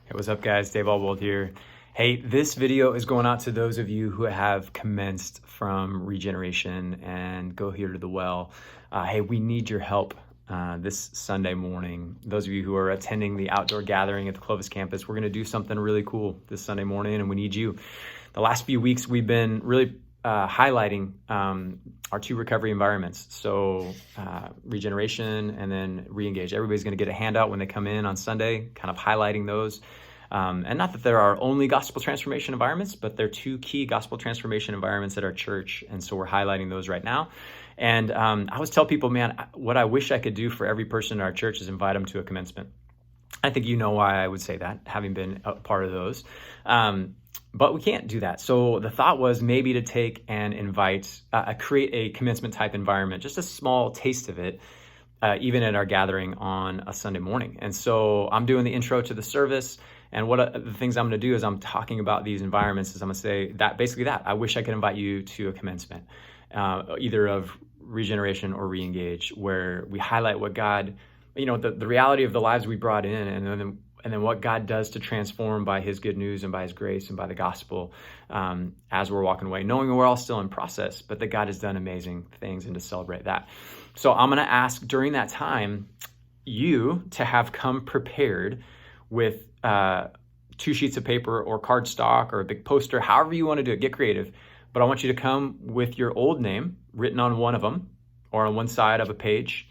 Hey, what's up guys? Dave Allwold here. Hey, this video is going out to those of you who have commenced from regeneration and go here to the well. Hey, we need your help this Sunday morning. Those of you who are attending the outdoor gathering at the Clovis campus, we're gonna do something really cool this Sunday morning and we need you. The last few weeks we've been really highlighting our two recovery environments. So regeneration and then re-engage. Everybody's gonna get a handout when they come in on Sunday, kind of highlighting those. And not that there are only gospel transformation environments, but there are two key gospel transformation environments at our church. And so we're highlighting those right now. And I always tell people, man, what I wish I could do for every person in our church is invite them to a commencement. I think you know why I would say that, having been a part of those. But we can't do that. So the thought was maybe to take and invite, create a commencement type environment, just a small taste of it, even at our gathering on a Sunday morning. And so I'm doing the intro to the service. And what the things I'm going to do is I'm talking about these environments is I'm going to say that basically that. I wish I could invite you to a commencement, either of regeneration or re-engage, where we highlight what God, you know, the reality of the lives we brought in and then what God does to transform by his good news and by his grace and by the gospel as we're walking away, knowing we're all still in process, but that God has done amazing things and to celebrate that. So I'm going to ask during that time you to have come prepared with 2 sheets of paper or cardstock or a big poster, however you want to do it, get creative. But I want you to come with your old name written on one of them or on one side of a page,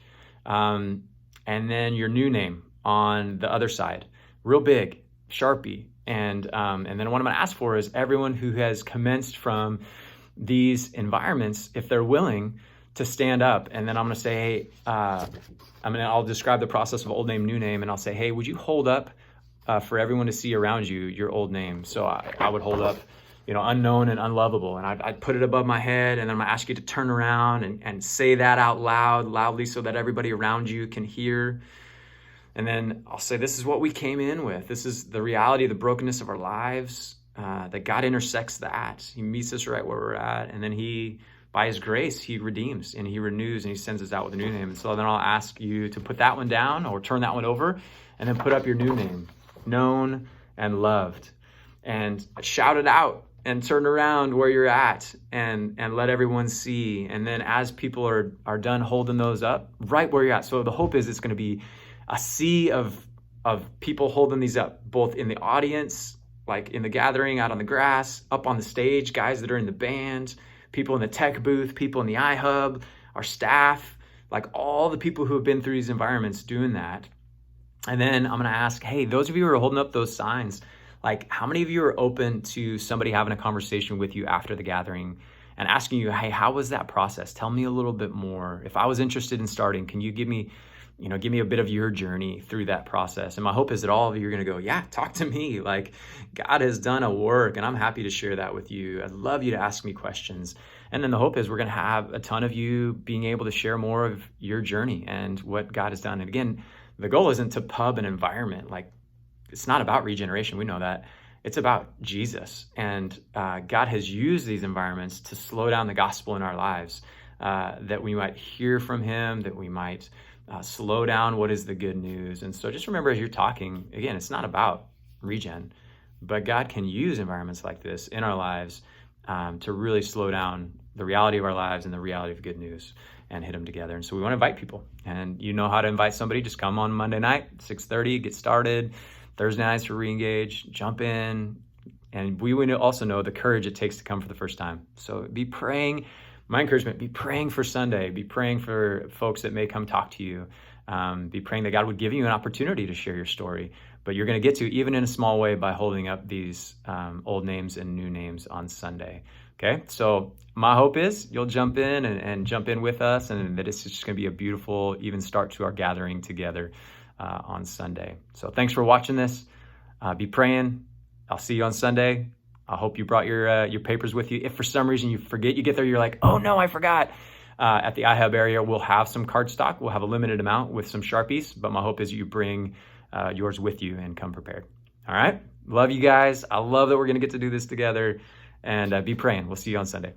and then your new name on the other side, real big, Sharpie. And then what I'm going to ask for is everyone who has commenced from these environments, if they're willing, to stand up. And then I'm going to say, hey, I'll describe the process of old name, new name, and I'll say, hey, would you hold up for everyone to see around you, your old name? So I would hold up, you know, unknown and unlovable, and I'd put it above my head, and then I'm gonna ask you to turn around and say that out loudly so that everybody around you can hear. And then I'll say, this is what we came in with. This is the reality of the brokenness of our lives, that God intersects that. He meets us right where we're at, and then he, by his grace, he redeems and he renews and he sends us out with a new name. And so then I'll ask you to put that one down or turn that one over and then put up your new name, known and loved, and shout it out and turn around where you're at and let everyone see. And then as people are done holding those up, right where you're at. So the hope is it's going to be a sea of people holding these up, both in the audience, like in the gathering, out on the grass, up on the stage, guys that are in the band, people in the tech booth, people in the iHub, our staff, like all the people who have been through these environments doing that. And then I'm going to ask, hey, those of you who are holding up those signs, like how many of you are open to somebody having a conversation with you after the gathering and asking you, hey, how was that process? Tell me a little bit more. If I was interested in starting, can you give me a bit of your journey through that process? And my hope is that all of you are going to go, yeah, talk to me. Like God has done a work and I'm happy to share that with you. I'd love you to ask me questions. And then the hope is we're going to have a ton of you being able to share more of your journey and what God has done. And again, the goal isn't to pub an environment. Like it's not about regeneration. We know that. It's about Jesus. And God has used these environments to slow down the gospel in our lives, that we might hear from him, that we might slow down what is the good news. And so just remember as you're talking, again, it's not about regen, but God can use environments like this in our lives to really slow down the reality of our lives and the reality of good news and hit them together. And so we want to invite people, and you know how to invite somebody. Just come on Monday night, 6:30, get started. Thursday nights for re-engage, jump in. And we would also know the courage it takes to come for the first time. So be praying. My encouragement, be praying for Sunday. Be praying for folks that may come talk to you. Be praying that God would give you an opportunity to share your story. But you're going to get to, even in a small way, by holding up these old names and new names on Sunday. Okay, so my hope is you'll jump in and jump in with us, and that it's just going to be a beautiful, even start to our gathering together on Sunday. So thanks for watching this. Be praying. I'll see you on Sunday. I hope you brought your papers with you. If for some reason you forget, you get there, you're like, oh no, I forgot. At the iHub area, we'll have some cardstock. We'll have a limited amount with some Sharpies, but my hope is you bring yours with you and come prepared. All right. Love you guys. I love that we're going to get to do this together, and be praying. We'll see you on Sunday.